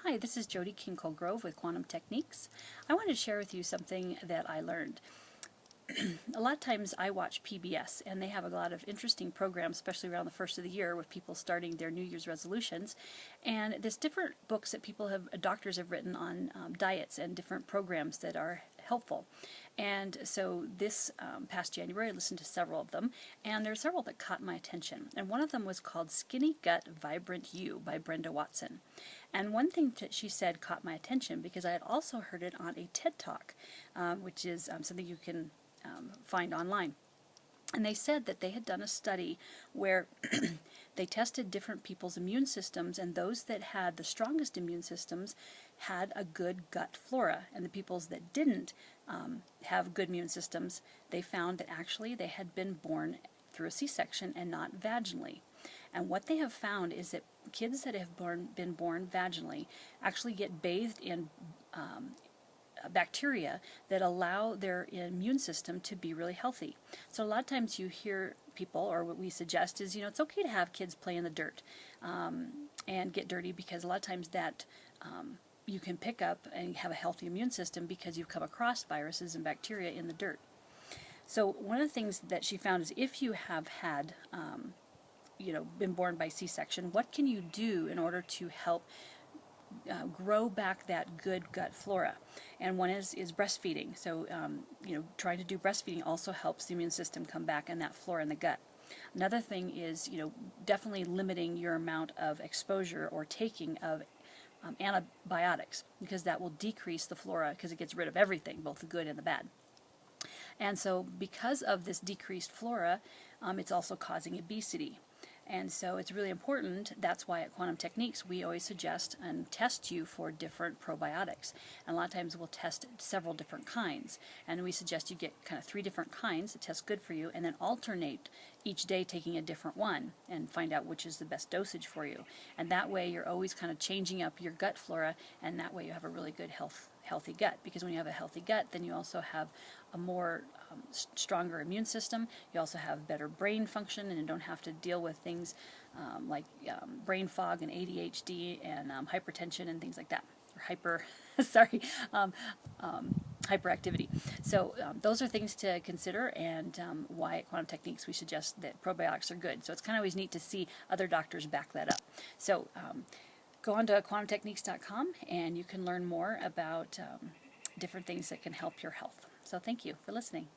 Hi, this is Jody King Colegrove with Quantum Techniques. I wanted to share with you something that I learned. A lot of times I watch PBS and they have a lot of interesting programs, especially around the first of the year with people starting their New Year's resolutions. And there's different books that doctors have written on diets and different programs that are helpful. And so this past January I listened to several of them, and there are several that caught my attention. And one of them was called Skinny Gut Vibrant You by Brenda Watson. And one thing that she said caught my attention because I had also heard it on a TED Talk, which is something you can find online. And they said that they had done a study where they tested different people's immune systems, and those that had the strongest immune systems had a good gut flora, and the peoples that didn't have good immune systems, they found that actually they had been born through a C-section and not vaginally. And what they have found is that kids that have been born vaginally actually get bathed in bacteria that allow their immune system to be really healthy. So a lot of times you hear people, or what we suggest is, it's okay to have kids play in the dirt and get dirty, because a lot of times that you can pick up and have a healthy immune system because you've come across viruses and bacteria in the dirt. So one of the things that she found is if you have had been born by C-section, what can you do in order to help grow back that good gut flora? And one is breastfeeding. So trying to do breastfeeding also helps the immune system come back and that flora in the gut. Another thing is definitely limiting your amount of exposure or taking of antibiotics, because that will decrease the flora, because it gets rid of everything, both the good and the bad. And so because of this decreased flora, it's also causing obesity. And so it's really important. That's why at Quantum Techniques we always suggest and test you for different probiotics. And a lot of times we'll test several different kinds. And we suggest you get kind of 3 different kinds that test good for you, and then alternate each day taking a different one and find out which is the best dosage for you. And that way you're always kind of changing up your gut flora, and that way you have a really good healthy gut. Because when you have a healthy gut, then you also have a more stronger immune system. You also have better brain function, and you don't have to deal with things like brain fog and ADHD and hypertension and things like that, or hyperactivity. So those are things to consider, and why at Quantum Techniques we suggest that probiotics are good. So it's kind of always neat to see other doctors back that up. So go on to quantumtechniques.com and you can learn more about different things that can help your health. So thank you for listening.